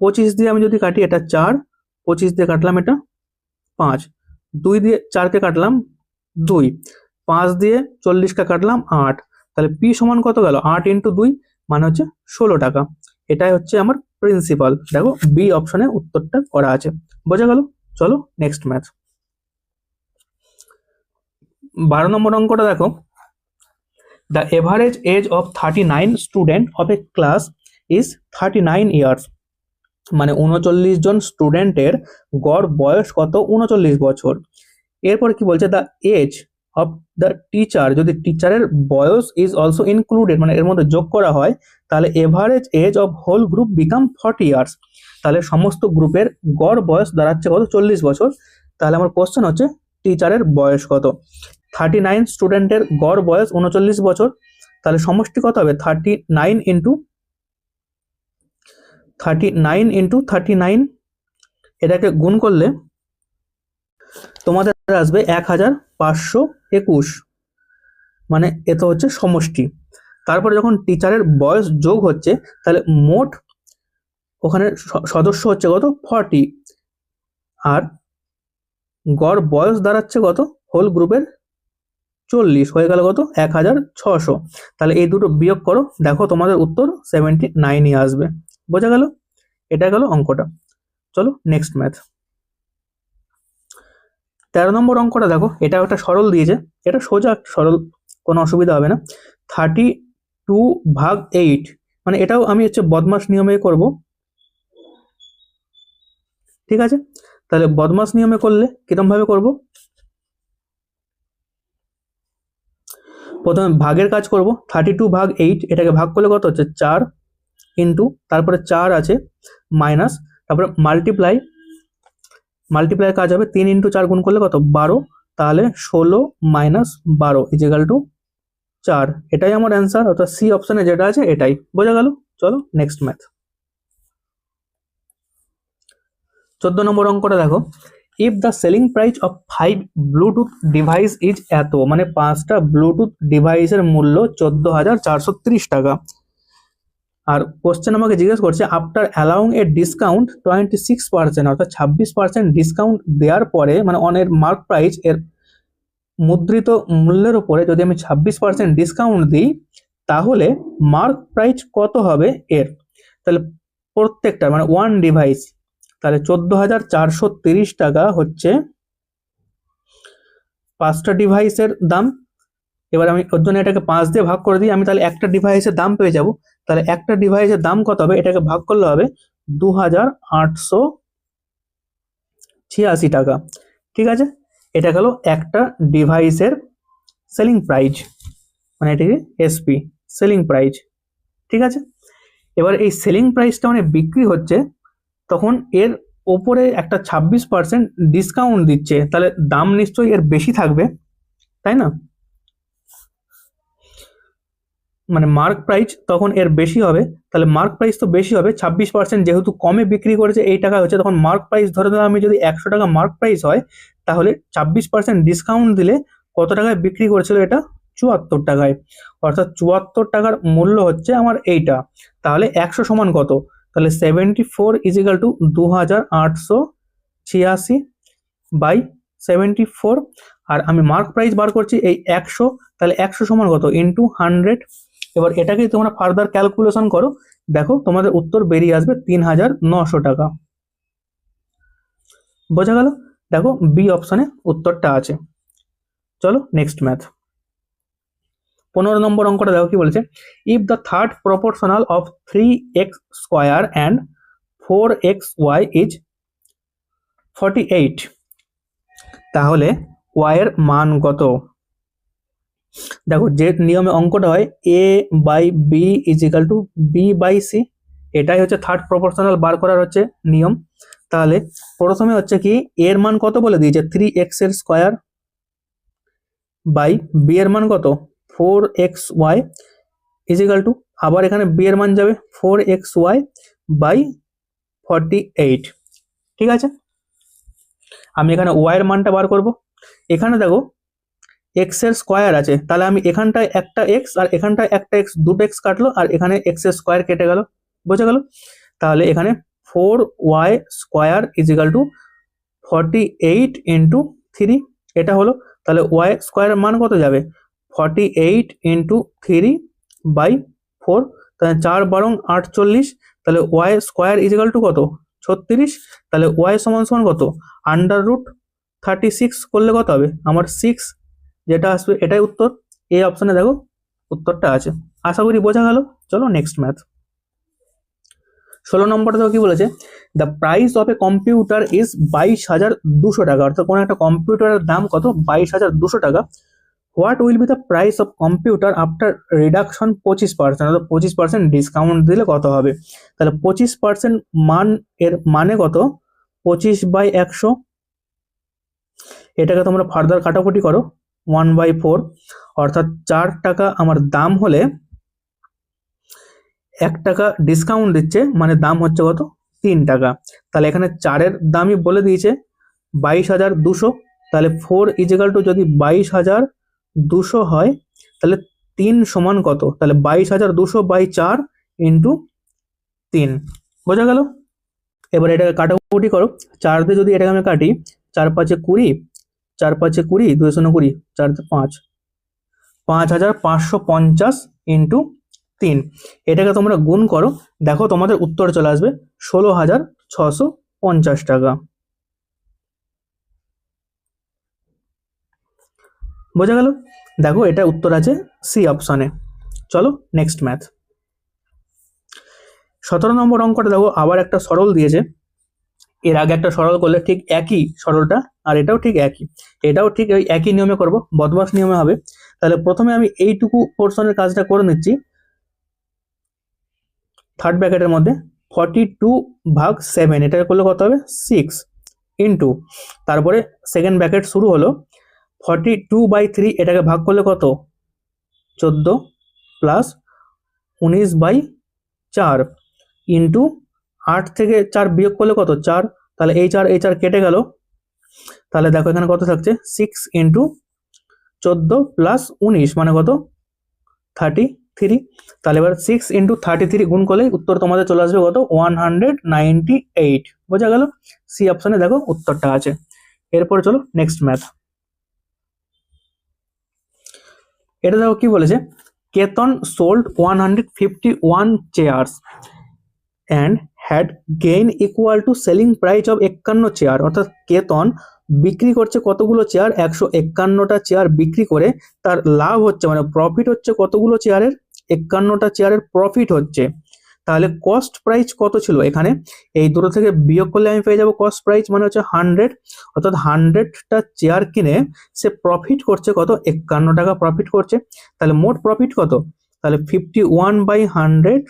25 দিয়ে আমি যদি কাটি এটা 4, 25 দিয়ে কাটলাম এটা 5, 2 দিয়ে 4কে কাটলাম 2, 5 দিয়ে 40কে কাটলাম 8, তাহলে পি সমান কত গেল? 8 ইন্টু 2 মানে হচ্ছে 16 টাকা। এটাই হচ্ছে আমার প্রিন্সিপাল। দেখো বি অপশনে উত্তরটা করা আছে। বোঝা গেল? চলো নেক্সট ম্যাথ। 12 নম্বর অঙ্কটা দেখো, the average age of 39 student of a class is 39 years, মানে 39 জন স্টুডেন্টের গড় বয়স কত? 39 বছর। এরপর কি বলছে? The age of the teacher, যদি টিচারের বয়স ইজ অলসো ইনক্লুডেড মানে এর মধ্যে যোগ করা হয়, তাহলে average age of whole group become 40 years, তাহলে সমস্ত গ্রুপের গড় বয়স দাঁড়াচ্ছে কত? 40 বছর। তাহলে আমার কোশ্চেন হচ্ছে টিচারের বয়স কত? 39 স্টুডেন্টের গড় বয়স 39 বছর, তাহলে সমষ্টি কত হবে? 39 ইন্টু 39, এটাকে গুণ করলে তোমাদের আসবে 1521, মানে এত হচ্ছে সমষ্টি। তারপরে যখন টিচারের বয়স যোগ হচ্ছে, তাহলে মোট ওখানে সদস্য হচ্ছে কত? 40, আর গড় বয়স দাঁড়াচ্ছে কত? হোল গ্রুপের 40, হয়ে গেল কত? 1600। তাহলে এই দুটো বিয়োগ করো, দেখো তোমাদের উত্তর 79ই আসবে। বোঝা গেল? এটা গেল অঙ্কটা। চলো নেক্সট ম্যাথ। 13 নম্বর অঙ্কটা দেখো, এটা একটা সরল দিয়েছে, এটা সোজা সরল, কোনো অসুবিধা হবে না। 32/8, মানে এটাও আমি হচ্ছে বদমাস নিয়মে করব। ঠিক আছে, তাহলে বদমাস নিয়মে করলে কিরকম ভাবে করব? প্রথমে ভাগের কাজ করব। 32/8 এটাকে ভাগ করলে কত হচ্ছে? 4, ইন্টু তারপরে 4 আছে মাইনাস, তারপরে মাল্টিপ্লাই কাজ হবে 3 ইন্টু 4 গুণ করলে কত? 12, তাহলে 16 মাইনাস 12 ইজিক্যাল টু 4। এটাই আমার অ্যান্সার, অর্থাৎ সি অপশনে যেটা আছে এটাই। বোঝা গেল? চলো নেক্সট ম্যাথ। 14 নম্বর অঙ্কটা দেখো, if the selling price of 5 Bluetooth device is এত, মানে 5টা ব্লুটুথ ডিভাইসের মূল্য 14,430 টাকা। আর কোশ্চেন আমাকে জিজ্ঞেস করছে আফটার অ্যালাউং এ ডিসকাউন্ট 26%, অর্থাৎ 26% ডিসকাউন্ট দেওয়ার পরে, মানে অনের মার্ক প্রাইস এর মুদ্রিত মূল্যের উপরে যদি আমি 26% ডিসকাউন্ট দিই, তাহলে মার্ক প্রাইস কত হবে এর? তাহলে প্রত্যেকটা মানে ওয়ান ডিভাইস, তাহলে 14,430 টাকা হচ্ছে 5টা ডিভাইসের দাম। এবার আমি ওর জন্য এটাকে 5 দিয়ে ভাগ করে দিই, আমি তাহলে একটা ডিভাইসের দাম পেয়ে যাব। তাহলে একটা ডিভাইসের দাম কত হবে? এটাকে ভাগ করলে হবে 2,886 টাকা। ঠিক আছে, এটা গেল একটা ডিভাইসের সেলিং প্রাইস, মানে এটাকে এসপি, সেলিং প্রাইস। ঠিক আছে, এবার এই সেলিং প্রাইসটা মানে বিক্রি হচ্ছে, তখন এর ওপরে একটা 26% ডিসকাউন্ট দিচ্ছে, তাহলে দাম নিশ্চয়ই এর বেশি থাকবে, তাই না? মানে মার্ক প্রাইস তখন এর বেশি হবে, তাহলে মার্ক প্রাইস তো বেশি হবে 26%, যেহেতু কমে বিক্রি করেছে এই টাকা হচ্ছে, তখন মার্ক প্রাইস ধরে ধরে আমি যদি 100 টাকা মার্ক প্রাইস হয়, তাহলে 26% ডিসকাউন্ট দিলে কত টাকায় বিক্রি করেছিল এটা? 74 টাকায়। অর্থাৎ 74 টাকার মূল্য হচ্ছে আমার এইটা। তাহলে 100 সমান কত? তাহলে 74 ইজিক্যাল টু 2886 বাই 74, আর আমি মার্ক প্রাইস বার করছি এই 100, তাহলে 100 সমান কত? ইন্টু 100। এবার এটাকেই তোমরা ফার্দার ক্যালকুলেশন করো, দেখো তোমাদের উত্তর বেরিয়ে আসবে 3900 টাকা। বোঝা গেল? দেখো বি অপশনে উত্তরটা আছে। চলো নেক্সট ম্যাথ। 15 নম্বর অঙ্কটা দেখো কি বলেছে, if the third proportional of 3x square and 4xy is 48, তাহলে y এর মান কত? দেখো যে নিয়মে অঙ্কটা হয় a by b equal to b by c, এটাই হচ্ছে থার্ড প্রপোর্শনাল বার করার হচ্ছে নিয়ম। তাহলে প্রথমে হচ্ছে কি এর মান কত বলে দিয়েছে 3x এর স্কোয়ার বাই বি এর মান কত 4xy ইজিক্যাল টু, আবার এখানে বি এর মান যাবে 4xy বাই 48। ঠিক আছে, আমি এখানে y এর মানটা বার করব। এখানে দেখো এক্স এর স্কোয়ার আছে, তাহলে আমি এখানটায় একটা এক্স আর এখানটায় একটা এক্স, দুটো এক্স কাটলো আর এখানে এক্স এর স্কোয়ার কেটে গেল। বোঝা গেল? তাহলে এখানে 4y square is equal two 48 into 3, এটা হলো। তাহলে ওয়াই স্কোয়ারের মান কত যাবে? 48 ইন্টু 3 বাই 4, তাহলে 4 বারং 48, তাহলে ওয়াই স্কোয়ার ইজিক্যাল টু কত? 36। তাহলে ওয়াই সমান সমান কত? আন্ডার রুট 36 করলে কত হবে? আমার 6 যেটা আসবে, এটাই উত্তর। এই অপশনে দেখো উত্তরটা আছে। আশা করি বোঝা গেল। চলো নেক্সট ম্যাথ। 16 নম্বরটা দেখো কি বলেছে, the price of a computer is 22,200 টাকা, অর্থাৎ কোনো একটা কম্পিউটারের দাম কত? 22,200 টাকা। What will be the price of computer after reduction 25%, অর্থাৎ 25% ডিসকাউন্ট দিলে কত হবে? তাহলে 25% মান এর মানে কত? 25/100। এটাকে তোমরা ফার্দার কাটাকুটি করো, 1/4, অর্থাৎ 4 টাকা আমার দাম হলে 1 টাকা ডিসকাউন্ট দিচ্ছে, মানে দাম হচ্ছে কত? 3 টাকা। তাহলে এখানে 4-এর দামই বলে দিয়েছে 22,200, তাহলে 4 ইজিক্যাল টু যদি 22,200 হয়, তাহলে 3 সমান কত? তাহলে 22,200 বাই 4 ইন্টু 3। বোঝা গেল? এবার এটাকে কাটাকুটি করো, 4 দিয়ে যদি এটাকে আমি কাটি, 4 5 20, 4 5 20, 2 0 20, 4 5, 5,550 ইন্টু 3, এটাকে তোমরা গুণ করো, দেখো তোমাদের উত্তর চলে আসবে 16,650 টাকা। বোঝা গেল? দেখো এটা উত্তর আছে সি অপশনে। চলো নেক্সট ম্যাথ। 17 নম্বর অঙ্কটা দেখো আবার একটা সরল দিয়েছে। এর আগে একটা সরল করলে ঠিক একই সরলটা, আর এটাও ঠিক একই, এটাও ঠিক ওই একই নিয়মে করব, বদমাস নিয়মে হবে। তাহলে প্রথমে আমি এইটুকু পোর্শনের কাজটা করে নিচ্ছি। থার্ড ব্র্যাকেটের মধ্যে 42/7, এটাকে করলে কত হবে? 6 ইন্টু, তারপরে সেকেন্ড ব্র্যাকেট শুরু হলো 42/3, এটাকে ভাগ করলে কত? 14 প্লাস 19/4 ইন্টু 8 থেকে 4 বিয়োগ করলে কত? 4, তাহলে এই 4 কেটে গেল। তাহলে দেখো এখানে কত থাকছে? 6 ইন্টু 14 প্লাস 19 মানে কত? 33। তাহলে এবার 6 ইন্টু 33 গুণ করলে উত্তর তোমাদের চলে আসবে কত? 198। বোঝা গেল? সি অপশনে দেখো উত্তরটা আছে। এরপরে চলো নেক্সট ম্যাথ। এটা দেখো কি বলেছে, Ketan sold 151 chairs and had gain equal to selling price of 51 chair, অর্থাৎ কেতন বিক্রি করছে কতগুলো চেয়ার? 151টা চেয়ার বিক্রি করে তার লাভ হচ্ছে, মানে প্রফিট হচ্ছে কতগুলো চেয়ারের? 51টা চেয়ারের প্রফিট হচ্ছে। তাহলে কস্ট প্রাইস কত ছিল এখানে? এই দুটো থেকে বিয়োগ করলে আমি পেয়ে যাবো কস্ট প্রাইস মানে হচ্ছে 100, অর্থাৎ 100টা চেয়ার কিনে সে প্রফিট করছে কত? 51 টাকা প্রফিট করছে। তাহলে মোট প্রফিট কত? তাহলে 51/100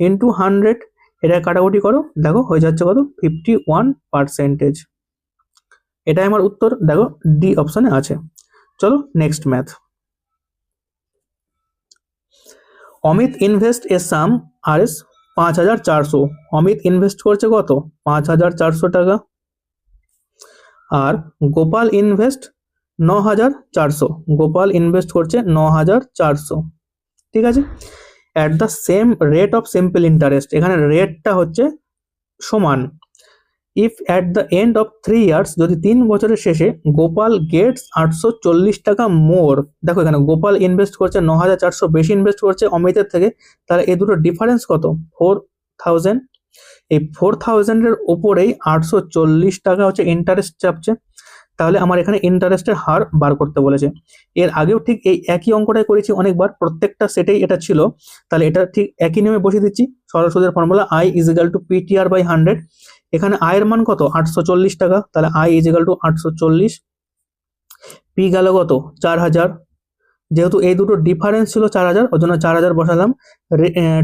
ইন্টু 100, এটা কাটাকুটি করো, দেখো হয়ে যাচ্ছে কত? 51%। এটাই আমার উত্তর, দেখো ডি অপশনে আছে। চলো নেক্সট ম্যাথ। অমিত ইনভেস্ট এ সাম আর এস 5,400, অমিত ইনভেস্ট করছে কত 5,400 টাকা। আর গোপাল ইনভেস্ট 9,400, গোপাল ইনভেস্ট করছে 9,400, ঠিক আছে। At the same rate of simple interest, এখানে রেটটা হচ্ছে সমান। If at the end of 3 years, যদি 3 বছরের শেষে গোপাল গেটস 840 টাকা মোর, দেখো এখানে গোপাল ইনভেস্ট করছে 9,400 বেশি ইনভেস্ট করছে অমিতের থেকে, তাহলে এই দুটো ডিফারেন্স কত 4,000। এই 4,000 এর উপরেই 840 টাকা হচ্ছে ইন্টারেস্ট চাপছে, তাহলে আমার এখানে ইন্টারেস্টের হার বার করতে বলেছে। এর আগেও ঠিক এই একই অঙ্কটাই করেছি অনেকবার, প্রত্যেকটা সেটেই এটা ছিল, তাহলে এটা ঠিক একই নিয়মে বসিয়ে দিচ্ছি। সরল সুদের ফর্মুলা I = PTR/100, এখানে I এর মান কত 840 টাকা, তাহলে I = 840, P গেল কত 4,000, যেহেতু এই দুটো ডিফারেন্স ছিল 4,000, ওর জন্য 4,000 বসালাম।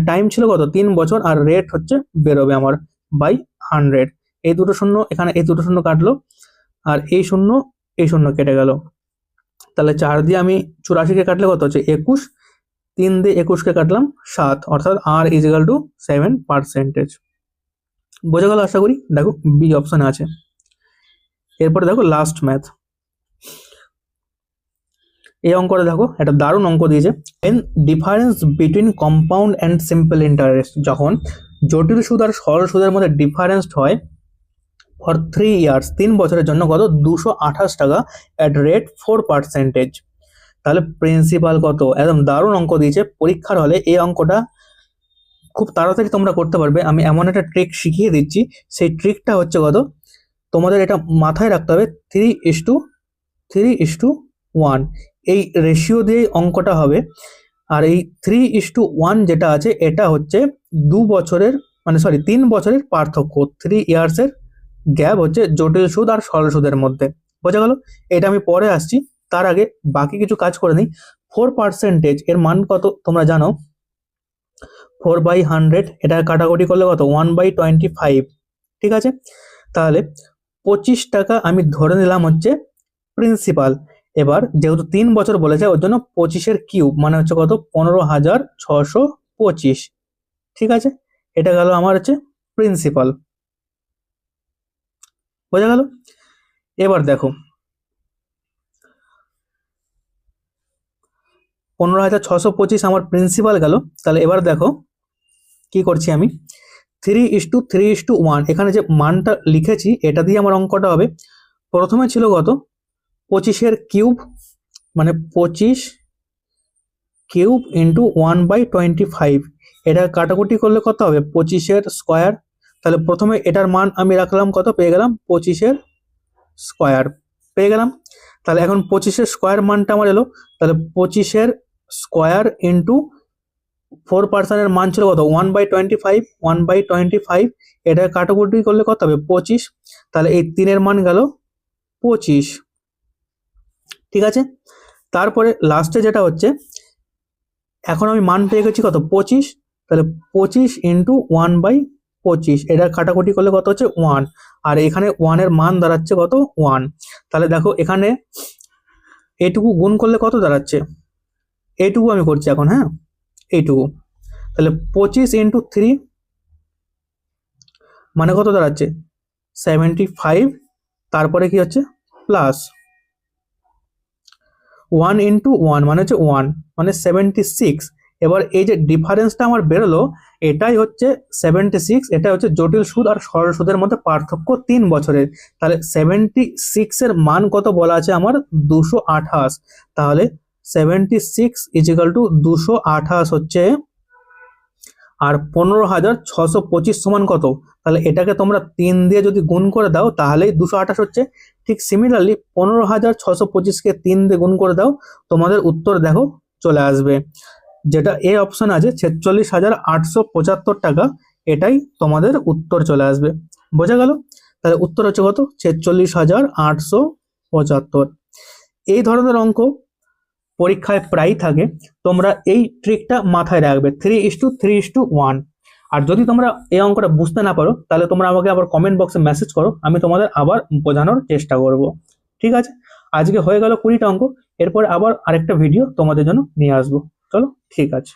টাইম ছিল কত 3 বছর, আর রেট হচ্ছে বেরোবে আমার বাই 100। এই দুটো শূন্য এখানে, এই দুটো শূন্য কাটলো, আর এই শূন্য কেটে গেল, তাহলে 4 দিয়ে আমি 84-কে কাটলে কত হচ্ছে 21, 3 দিয়ে 21-কে কাটলাম 7, অর্থাৎ R = 7%। বোঝা গেল আশা করি। দেখো বি অপশনে আছে। এরপরে দেখো লাস্ট ম্যাথ, এই অঙ্কটা দেখো একটা দারুণ অঙ্ক দিয়েছে। N difference between compound and simple interest, যখন জটিল সুদ আর সরল সুদের মধ্যে ডিফারেন্স হয় ফর 3 ইয়ার্স, 3 বছরের জন্য কত 228 টাকা অ্যাট রেট 4%, তাহলে প্রিন্সিপাল কত। একদম দারুণ অঙ্ক দিয়েছে পরীক্ষার হলে, এই অঙ্কটা খুব তাড়াতাড়ি তোমরা করতে পারবে। আমি এমন একটা ট্রিক শিখিয়ে দিচ্ছি, সেই ট্রিকটা হচ্ছে কত, তোমাদের এটা মাথায় রাখতে হবে 3:1, এই রেশিও দিয়ে অঙ্কটা হবে। আর এই 3:1 যেটা আছে এটা হচ্ছে 3 বছরের পার্থক্য, 3 ইয়ার্সের গ্যাপ হচ্ছে জটিল সুদ আর সরল সুদের মধ্যে। বোঝা গেল। এটা আমি পরে আসছি, তার আগে বাকি কিছু কাজ করে নিই। 4% এর মান কত তোমরা জানো, 4/100, এটা কাটাকুটি করলে কত 1/25, ঠিক আছে। তাহলে 25 টাকা আমি ধরে নিলাম হচ্ছে প্রিন্সিপাল। এবার যেহেতু 3 বছর বলেছে, ওর জন্য 25-এর কিউব মানে হচ্ছে কত 15,625, ঠিক আছে। এটা গেল আমার হচ্ছে প্রিন্সিপাল। বোঝা গেল। এবার দেখো 15,625 আমার প্রিন্সিপাল গেল। তাহলে এবার দেখো কি করছি আমি, 3:3:1, এখানে যে মানটা লিখেছি এটা দিয়ে আমার অঙ্কটা হবে। প্রথমে ছিল কত 25-এর কিউব, মানে 25 কিউব ইন্টু 1/25, এটা কাটাকুটি করলে কত হবে 25-এর স্কোয়ার। তাহলে প্রথমে এটার মান আমি রাখলাম কত, পেয়ে গেলাম 25-এর স্কোয়ার, পেয়ে গেলাম। তাহলে এখন 25-এর স্কোয়ার মানটা আমার এলো, তাহলে 25-এর স্কোয়ার ইন্টু 4%-এর মান ছিল কত 1/25, এটা কাটাকুটি করলে কত হবে 25, তাহলে এই 3-এর মান গেল 25, ঠিক আছে। তারপরে লাস্টে যেটা হচ্ছে, এখন আমি মান পেয়ে গেছি কত 25, তাহলে 25 ইন্টু 1/25, এটা কাটাকুটি করলে কত হচ্ছে 1, আর এখানে 1-এর মান দাঁড়াচ্ছে কত 1। তাহলে দেখো এখানে এইটুকু গুণ করলে কত দাঁড়াচ্ছে, এইটুকু আমি করছি এখন, হ্যাঁ এইটুকু। তাহলে 25 ইন্টু 3 মানে কত দাঁড়াচ্ছে 75, তারপরে কি হচ্ছে প্লাস 1 ইন্টু 1 মানে হচ্ছে 1 মানে 76। এবার এই যে ডিফারেন্সটা আমার বেরোলো এটাই হচ্ছে 76, এটা হচ্ছে জটিল সুদ আর সরল সুদের মধ্যে পার্থক্য 3 বছরের। তাহলে 76-এর মান কত বলা আছে আমার 228, তাহলে 76 = 228 হচ্ছে, আর 15,625 সমান কত, তাহলে এটাকে তোমরা 3 দিয়ে যদি গুণ করে দাও তাহলেই 228 হচ্ছে। ঠিক সিমিলারলি 15,625-কে 3 দিয়ে গুণ করে দাও, তোমাদের উত্তর দেখো চলে আসবে, যেটা এ অপশন আছে 46,875 টাকা, এটাই তোমাদের উত্তর চলে আসবে। বোঝা গেল। তাহলে উত্তর হচ্ছে কত 46,875। এই ধরনের অঙ্ক পরীক্ষায় প্রায়ই থাকে, তোমরা এই ট্রিকটা মাথায় রাখবে 3:3:1। আর যদি তোমরা এই অঙ্কটা বুঝতে না পারো তাহলে তোমরা আমাকে আবার কমেন্ট বক্সে মেসেজ করো, আমি তোমাদের আবার বোঝানোর চেষ্টা করব, ঠিক আছে। আজকে হয়ে গেল 20টা অঙ্ক, এরপরে আবার আরেকটা ভিডিও তোমাদের জন্য নিয়ে আসবো। চলো ঠিক আছে।